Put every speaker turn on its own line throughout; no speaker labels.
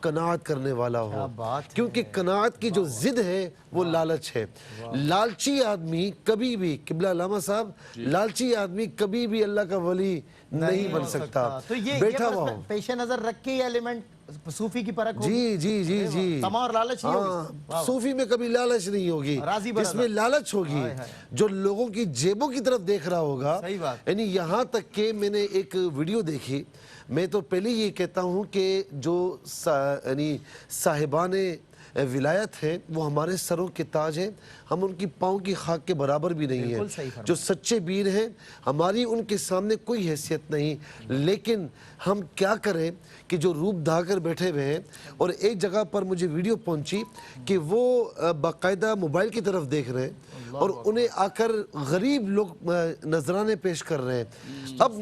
قناعت کرنے والا ہو،
بات ہے۔
کیونکہ قناعت کی جو ضد ہے وہ لالچ ہے۔ لالچی آدمی کبھی بھی، قبلہ علامہ صاحب، لالچی آدمی کبھی بھی اللہ کا ولی نہیں بن سکتا۔
تو یہ
بیٹھا ہوا ہو،
پیش نظر رکھ کے یہ ایلیمنٹ صوفی کی پرکھ ہوگی۔
جی جی جی جی،
طمع اور لالچ نہیں ہوگی۔
ہاں، صوفی میں کبھی لالچ نہیں ہوگی،
راضی
جس میں لالچ ہوگی جو لوگوں کی جیبوں کی طرف دیکھ رہا ہوگا۔
صحیح بات۔
یعنی یہاں تک کہ میں نے ایک ویڈیو دیکھی، میں تو پہلے یہ کہتا ہوں کہ جو یعنی صاحبان ولایت ہیں وہ ہمارے سروں کے تاج ہیں، ہم ان کی پاؤں کی خاک کے برابر بھی نہیں ہیں۔ جو سچے بیر ہیں ہماری ان کے سامنے کوئی حیثیت نہیں، لیکن ہم کیا کریں کہ جو روپ دھا کر بیٹھے ہوئے ہیں۔ اور ایک جگہ پر مجھے ویڈیو پہنچی کہ وہ باقاعدہ موبائل کی طرف دیکھ رہے ہیں اور انہیں آ کر غریب لوگ نذرانے پیش کر رہے ہیں۔ اب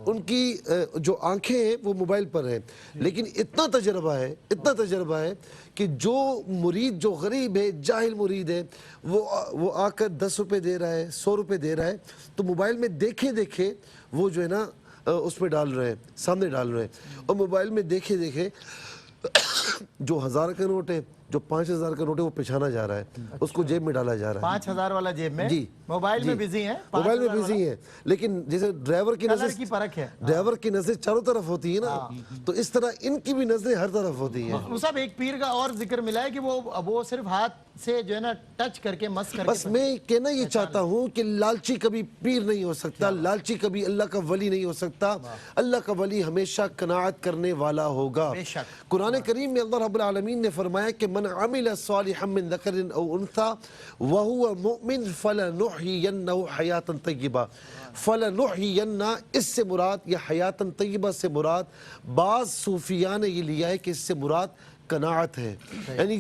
ان کی جو آنکھیں ہیں وہ موبائل پر ہیں، لیکن اتنا تجربہ ہے کہ جو مرید، جو غریب ہے، جاہل مرید ہے، وہ آ کر 10 روپے دے رہا ہے، 100 روپے دے رہا ہے، تو موبائل میں دیکھے وہ جو ہے نا اس میں ڈال رہے ہیں، سامنے ڈال رہے ہیں، اور موبائل میں دیکھے جو 1000 کا نوٹ ہے، جو 5000 کا نوٹ ہے، وہ پچھانا جا رہا ہے، اس کو جیب میں ڈالا جا رہا ہے۔
5000 والا جیب میں،
جی،
موبائل میں بزی ہیں،
موبائل میں بزی ہیں، لیکن جیسے ڈرائیور کی
کلر کی پرکھ ہے۔
ڈرائیور کی نظر چاروں طرف ہوتی ہے نا، تو اس طرح ان کی بھی نظریں ہر طرف ہوتی ہیں۔
مصعب ایک پیر کا اور ذکر ملا ہے کہ وہ صرف ہاتھ سے جو ہے نا ٹچ کر کے مس کر کے،
بس میں کہنا یہ چاہتا ہوں کہ لالچی کبھی پیر نہیں ہو سکتا، لالچی کبھی اللہ کا ولی نہیں ہو سکتا۔ اللہ کا ولی ہمیشہ قناعت کرنے والا ہوگا۔ قرآن کریم میں اللہ رب العالمین نے فرمایا کہ من عمل صالحا من ذکر او انثى وهو مؤمن فلنحيينه حیاتا طیبہ۔ فلنحيينہ اس سے مراد، یا حیاتا طیبہ سے مراد، بعض صوفیاء نے یہ لیا ہے کہ اس سے مراد قناعت ہے۔ یعنی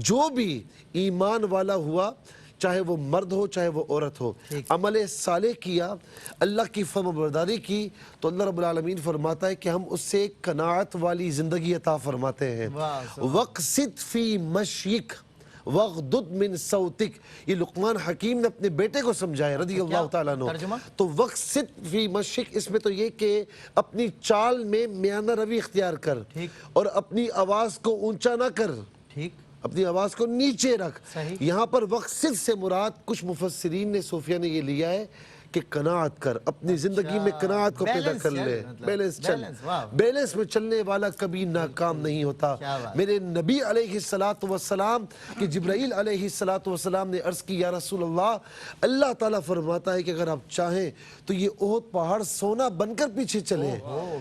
جو بھی ایمان والا ہوا، چاہے وہ مرد ہو چاہے وہ عورت ہو، عمل صالح کیا، اللہ کی فرمانبرداری کی، تو اللہ رب العالمین فرماتا ہے کہ ہم اس سے قناعت والی زندگی عطا فرماتے ہیں۔ وَقْصِدْ فِي مَشْيِكَ وَغْضُضْ مِنْ صَوْتِكَ، یہ لقمان حکیم نے اپنے بیٹے کو سمجھایا رضی اللہ تعالیٰ عنہ۔ تو وَقْصِدْ فِي مَشْيِكَ، اس میں تو یہ کہ اپنی چال میں میانہ روی اختیار کر، اور اپنی آواز کو اونچا نہ کر، اپنی آواز کو نیچے رکھ۔ یہاں پر وقصد سے مراد کچھ مفسرین نے، صوفیہ نے یہ لیا ہے کہ قناعت کر، اپنی زندگی میں قناعت کو پیدا کر لے، بیلنس میں چلنے والا کبھی ناکام نہیں ہوتا۔ میرے نبی علیہ السلام کہ جبرائیل علیہ السلام نے عرض کی، یا رسول اللہ، اللہ تعالیٰ فرماتا ہے کہ اگر آپ چاہیں تو یہ احد پہاڑ سونا بن کر پیچھے چلے،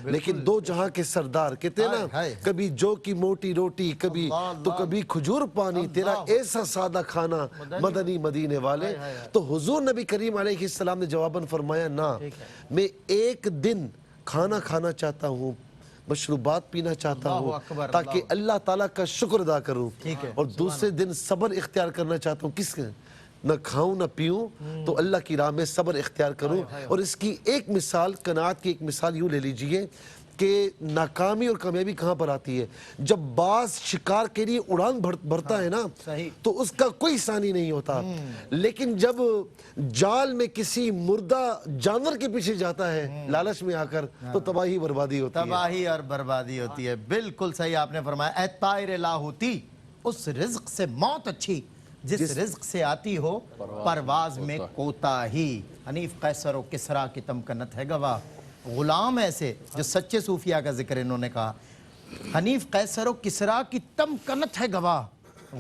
لیکن دو جہاں کے سردار کہتے ہیں نا، کبھی جو کی موٹی روٹی، کبھی کھجور پانی، تیرا ایسا سادہ کھانا مدنی مدینے والے۔ تو حضور نبی کریم علیہ السلام نے جواباً فرمایا، نہ، میں ایک دن کھانا کھانا چاہتا ہوں، مشروبات پینا چاہتا ہوں تاکہ اللہ تعالیٰ کا شکر ادا کروں، اور دوسرے دن صبر اختیار کرنا چاہتا ہوں، کس کے نہ کھاؤں نہ پیوں، تو اللہ کی راہ میں صبر اختیار کروں۔ اور اس کی ایک مثال، قناعت کی ایک مثال یوں لے لیجئے کہ ناکامی اور کامیابی کہاں پر آتی ہے؟ جب باز شکار کے لیے اڑان بھرتا ہے نا، تو اس کا کوئی ثانی نہیں ہوتا، لیکن جب جال میں کسی مردہ جانور کے پیچھے جاتا ہے لالچ میں آ کر، تو تباہی بربادی ہوتی ہے۔
تباہی اور بربادی ہوتی ہے، بالکل صحیح آپ نے فرمایا۔ اے طائر لاہوتی، اس رزق سے موت اچھی جس رزق سے آتی ہو پرواز میں کوتاہی۔ حنیف قیصر و کسریٰ کی تمکنت ہے گواہ۔ غلام ایسے، جو سچے صوفیاء کا ذکر انہوں نے کہا، حنیف قیصر و کسریٰ کی تمکنت ہے گواہ،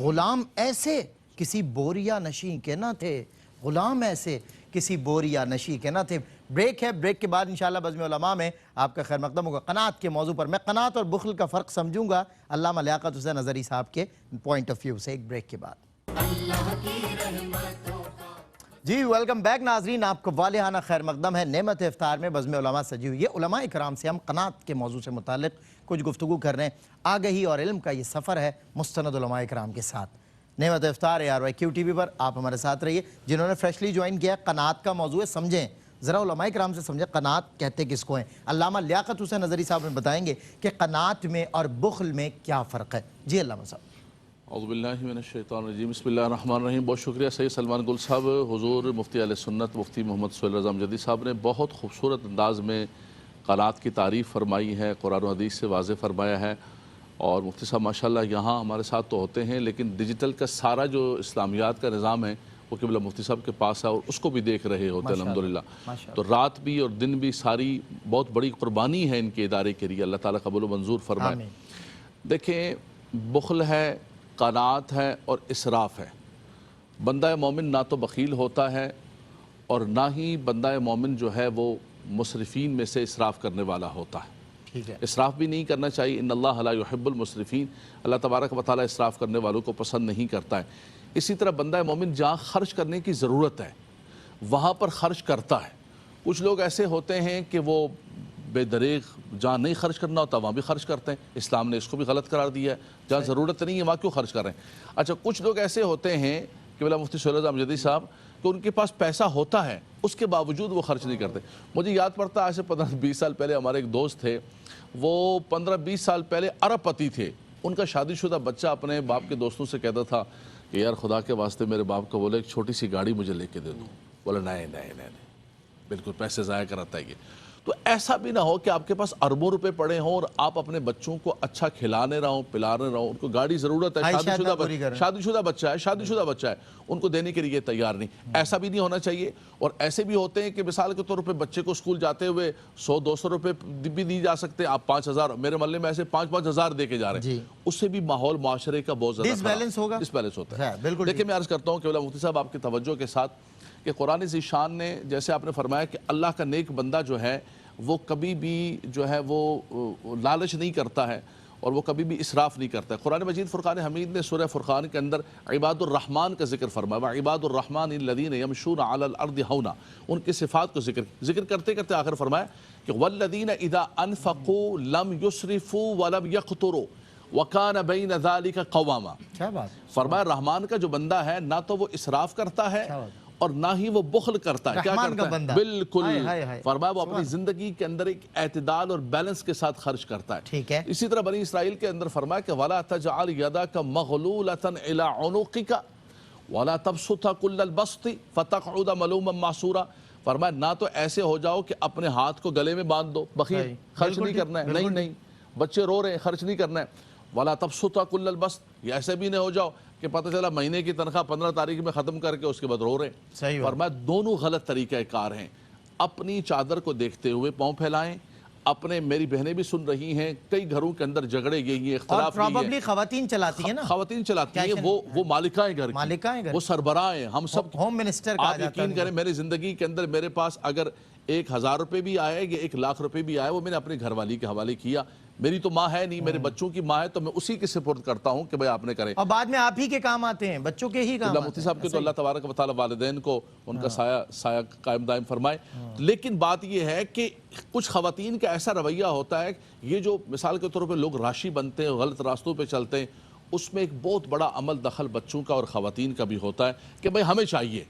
غلام ایسے کسی بوریا نشیں کے نہ تھے، غلام ایسے کسی بوریا نشیں کے نہ تھے۔ بریک ہے، بریک کے بعد انشاءاللہ بزم علماء میں آپ کا خیر مقدم ہوگا قناعت کے موضوع پر۔ میں قناعت اور بخل کا فرق سمجھوں گا علامہ لیاقت حسین اظہری صاحب کے پوائنٹ آف ویو سے، ایک بریک کے بعد۔ جی ویلکم بیک ناظرین، آپ کو والہانہ خیر مقدم ہے۔ نعمت افطار میں بزم علماء سجی ہوئی ہے۔ علماء اکرام سے ہم قناعت کے موضوع سے متعلق کچھ گفتگو کر رہے ہیں۔ آگہی اور علم کا یہ سفر ہے مستند علماء اکرام کے ساتھ۔ نعمت افطار ARYQ TV پر آپ ہمارے ساتھ رہیے۔ جنہوں نے فریشلی جوائن کیا، قناعت کا موضوع ہے، سمجھیں ذرا علماء اکرام سے سمجھیں قناعت کہتے کس کو ہیں۔ علامہ لیاقت حسین اظہری صاحب نے بتائیں گے کہ قناعت میں اور بخل میں کیا فرق ہے۔ جی علامہ صاحب۔
اعوذ باللہ من الشیطان الرجیم، بسم اللہ الرحمن الرحیم۔ بہت شکریہ سید سلمان گل صاحب، حضور مفتی اہل سنت مفتی محمد سہیل رضا امجدی صاحب نے بہت خوبصورت انداز میں قناعت کی تعریف فرمائی ہے، قرآن و حدیث سے واضح فرمایا ہے، اور مفتی صاحب ماشاءاللہ یہاں ہمارے ساتھ تو ہوتے ہیں، لیکن ڈیجیٹل کا سارا جو اسلامیات کا نظام ہے وہ قبلہ مفتی صاحب کے پاس ہے اور اس کو بھی دیکھ رہے ہوتے ہیں الحمدللہ۔ تو رات بھی اور دن بھی ساری بہت بڑی قربانی ہے ان کے ادارے کے لیے، اللہ تعالیٰ قبول و منظور فرمائے۔ دیکھیں، بخل ہے، قناعت ہے اور اسراف ہے۔ بندہ مومن نہ تو بخیل ہوتا ہے اور نہ ہی بندہ مومن جو ہے وہ مسرفین میں سے اسراف کرنے والا ہوتا ہے۔ اسراف بھی نہیں کرنا چاہیے، ان اللہ لا يحب المسرفین، اللہ تبارک و تعالیٰ اسراف کرنے والوں کو پسند نہیں کرتا ہے۔ اسی طرح بندہ مومن جہاں خرچ کرنے کی ضرورت ہے وہاں پر خرچ کرتا ہے۔ کچھ لوگ ایسے ہوتے ہیں کہ وہ بے دریغ جہاں نہیں خرچ کرنا ہوتا وہاں بھی خرچ کرتے ہیں، اسلام نے اس کو بھی غلط قرار دیا ہے، جہاں ضرورت نہیں ہے وہاں کیوں خرچ کر رہے ہیں۔ اچھا، کچھ لوگ ایسے ہوتے ہیں کہ بلا مفتی سہیل رضا امجدی صاحب کہ ان کے پاس پیسہ ہوتا ہے اس کے باوجود وہ خرچ نہیں کرتے۔ مجھے یاد پڑتا ہے آج سے 15-20 سال پہلے ہمارے ایک دوست تھے، وہ 15-20 سال پہلے ارب پتی تھے۔ ان کا شادی شدہ بچہ اپنے باپ کے دوستوں سے کہتا تھا کہ یار خدا کے واسطے میرے باپ کو بولے ایک چھوٹی سی گاڑی مجھے لے کے دے دو۔ بولا نہیں، بالکل پیسے ضائع کراتا ہے یہ۔ تو ایسا بھی نہ ہو کہ آپ کے پاس اربوں روپے پڑے ہوں اور آپ اپنے بچوں کو اچھا کھلانے رہو پلانے رہو، ان کو گاڑی ضرورت ہے، شادی شدہ بچہ ہے، ان کو دینے کے لیے تیار نہیں۔ ایسا بھی نہیں ہونا چاہیے۔ اور ایسے بھی ہوتے ہیں کہ مثال کے طور پہ بچے کو اسکول جاتے ہوئے 100-200 روپے بھی دی جا سکتے ہیں، آپ 5000، میرے محلے میں ایسے 5-5 ہزار دے کے جا رہے ہیں، اس سے بھی ماحول معاشرے کا بہت زیادہ ڈس بیلنس ہوتا ہے۔ دیکھیں، میں عرض کرتا ہوں کہ مفتی صاحب آپ کی توجہ کے ساتھ کہ قرآن ذیشان نے جیسے آپ نے فرمایا کہ اللہ کا نیک بندہ جو ہے وہ کبھی بھی جو ہے وہ لالچ نہیں کرتا ہے اور وہ کبھی بھی اسراف نہیں کرتا ہے۔ قرآن مجید فرقان حمید نے سورہ فرقان کے اندر عباد الرحمن کا ذکر فرمایا، وعباد الرحمن الذین یمشون علی الارض ہونا، ان کی صفات کو ذکر کرتے کرتے آخر فرمایا کہ والذین اذا انفقوا لم یسرفوا ولم یقتروا وکان بین ذلک قواما۔ فرمایا رحمان کا جو بندہ ہے نہ تو وہ اسراف کرتا ہے اور نہ ہی وہ بخل کرتا ہے۔ کیا کرتا ہے؟ بالکل، فرمایا وہ اپنی زندگی کے اندر ایک اعتدال اور بیلنس کے ساتھ خرچ کرتا ہے۔ اسی طرح بنی اسرائیل کے اندر فرمایا کہ وَلَا تَجْعَلْ يَدَكَ مَغْلُولَةً إِلَىٰ عُنُقِكَ وَلَا تَبْسُطْهَا كُلَّ الْبَسْطِ فَتَقْعُدَ مَلُومًا مَّحْسُورًا۔ فرمایا نہ تو ایسے ہو جاؤ کہ اپنے ہاتھ کو گلے میں باندھ دو، بخیل، خرچ نہیں کرنا ہے، نہیں، بچے رو رہے ہیں، خرچ نہیں کرنا ہے۔ وَلَا تَبْسُطْهَا كُلَّ الْبَسْطِ، یہ ایسے بھی نہ ہو جاؤ کہ پتہ چلا مہینے کی تنخواہ 15 تاریخ میں ختم کر کے اس کے بعد رو رہے ہیں۔ فرمایا دونوں غلط طریقہ کار ہیں۔ اپنی چادر کو دیکھتے ہوئے پاؤں پھیلائیں۔ اپنے، میری بہنیں بھی سن رہی ہیں، کئی گھروں کے اندر جھگڑے یہی ہیں، اختلاف یہی ہیں،
خواتین چلاتی ہیں نا،
خواتین چلاتی ہیں، وہ مالکائیں گھر کی، وہ سربراہ ہیں، ہم سب
ہوم منسٹر کہا
آپ یقین کریں میری زندگی کے اندر میرے پاس اگر 1000 روپے بھی آئے یا 1,00,000 روپے بھی آئے وہ میں نے اپنی گھر والی کے حوالے کیا۔ میری تو ماں ہے نہیں، میرے بچوں کی ماں ہے، تو میں اسی کے سپورٹ کرتا ہوں کہ بھائی آپ نے کریں،
اور بعد میں آپ ہی کے کام آتے ہیں، بچوں کے ہی کام آتے ہیں۔
مفتی صاحب کے تو اللہ تبارک و تعالیٰ والدین کو ان کا سایہ قائم دائم فرمائے۔ لیکن بات یہ ہے کہ کچھ خواتین کا ایسا رویہ ہوتا ہے، یہ جو مثال کے طور پہ لوگ راشی بنتے ہیں، غلط راستوں پہ چلتے ہیں، اس میں ایک بہت بڑا عمل دخل بچوں کا اور خواتین کا بھی ہوتا ہے کہ بھائی ہمیں چاہیے،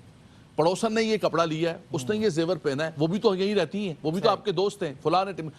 پڑوسن نے یہ کپڑا لیا ہے، اس نے یہ زیور پہنا ہے، وہ بھی تو یہی رہتی ہیں، وہ بھی تو آپ کے دوست ہیں، فلاں نے۔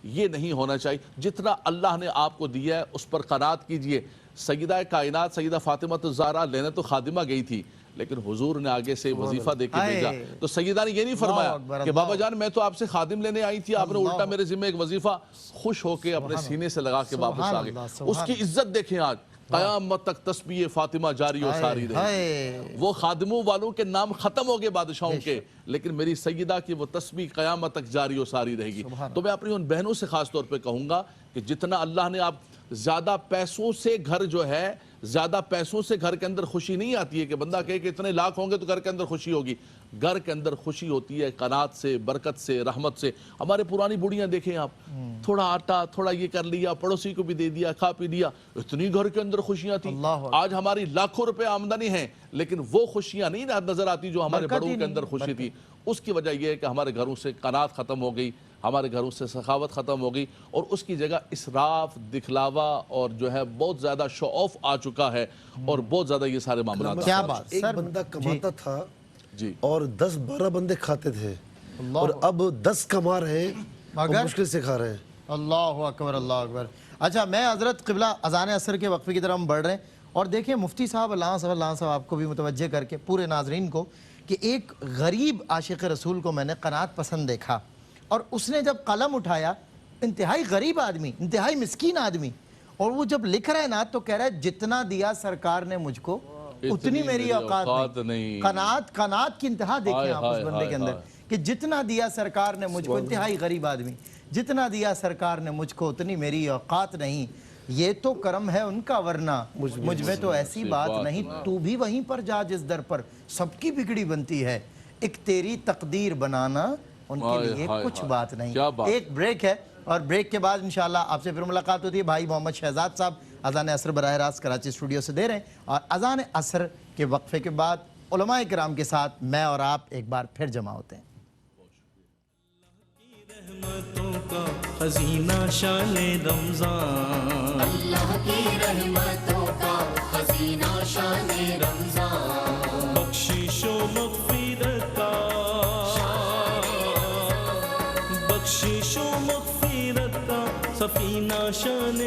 یہ نہیں ہونا چاہیے۔ جتنا اللہ نے آپ کو دیا ہے اس پر قناعت کیجئے۔ سیدہ کائنات سیدہ فاطمہ الزہرا لینے تو خادمہ گئی تھی، لیکن حضور نے آگے سے وظیفہ دے کے بھیجا، تو سیدہ نے یہ نہیں فرمایا کہ بابا جان میں تو آپ سے خادم لینے آئی تھی، آپ نے الٹا میرے ذمہ ایک وظیفہ، خوش ہو کے اپنے سینے سے لگا کے واپس آ گئے۔ اس کی عزت دیکھیں، آج قیامت تک تسبیح فاطمہ جاری و ساری رہے۔ وہ خادموں والوں کے نام ختم ہو گئے بادشاہوں کے، لیکن میری سیدہ کی وہ تسبیح قیامت تک جاری و ساری رہے گی۔ تو میں اپنی ان بہنوں سے خاص طور پہ کہوں گا کہ جتنا اللہ نے آپ زیادہ پیسوں سے گھر جو ہے، زیادہ پیسوں سے گھر کے اندر خوشی نہیں آتی ہے کہ بندہ کہے کہ اتنے لاکھ ہوں گے تو گھر کے اندر خوشی ہوگی۔ گھر کے اندر خوشی ہوتی ہے قناعت سے، برکت سے، رحمت سے۔ ہمارے پرانی بوڑھیاں دیکھیں آپ، تھوڑا آٹا، تھوڑا یہ کر لیا، پڑوسی کو بھی دے دیا، کھا پی لیا، اتنی گھر کے اندر خوشیاں تھیں۔ آج ہماری لاکھوں روپے آمدنی ہیں لیکن وہ خوشیاں نہیں نظر آتی جو ہمارے بڑوں کے اندر خوشی تھی۔ اس کی وجہ یہ ہے کہ ہمارے گھروں سے قناعت ختم ہو گئی، ہمارے گھروں سے سخاوت ختم ہو گئی، اور اس کی جگہ اسراف، دکھلاوا اور جو ہے بہت زیادہ شو آف آ چکا ہے، اور بہت زیادہ یہ سارے معاملات۔
کیا بات،
ایک بندہ کماتا تھا
جی
اور 10-12 بندے کھاتے تھے، اور اب 10 کما رہے ہیں اور مشکل سے کھا رہے ہیں۔
اللہ اکبر، اللہ اکبر۔ اچھا، میں حضرت قبلہ اذان عصر کے وقفے کی طرف ہم بڑھ رہے ہیں، اور دیکھیں مفتی صاحب اللہ صاحب آپ کو بھی متوجہ کر کے پورے ناظرین کو کہ ایک غریب عاشق رسول کو میں نے قناعت پسند دیکھا، اور اس نے جب قلم اٹھایا، انتہائی غریب آدمی، انتہائی مسکین آدمی، اور وہ جب لکھ رہا ہے نا تو کہہ رہا ہے جتنا دیا سرکار نے مجھ کو اتنی میری اوقات نہیں. قناعت کی انتہا دیکھیں آپ اس بندے کے اندر کہ جتنا دیا سرکار نے مجھ کو, انتہائی غریب آدمی, جتنا دیا سرکار نے مجھ کو اتنی میری اوقات نہیں. یہ تو کرم ہے ان کا ورنہ مجھ میں تو ایسی بات نہیں. تو بھی وہیں پر جا جس در پر سب کی بگڑی بنتی ہے, ایک تیری تقدیر بنانا ان کے لیے کچھ بات نہیں. ایک بریک ہے اور بریک کے بعد انشاءاللہ آپ سے پھر ملاقات ہوتی ہے. بھائی محمد شہزاد صاحب اذان عصر براہ راست کراچی اسٹوڈیو سے دے رہے ہیں, اور اذان عصر کے وقفے کے بعد علماء کرام کے ساتھ میں اور آپ ایک بار پھر جمع ہوتے ہیں.
رحمتوں کا خزینہ شان رمضان,
اللہ کی رحمتوں کا خزینہ شان رمضان,
بخشش و مغفرت کا, بخشش و مغفرت کا سفینہ شان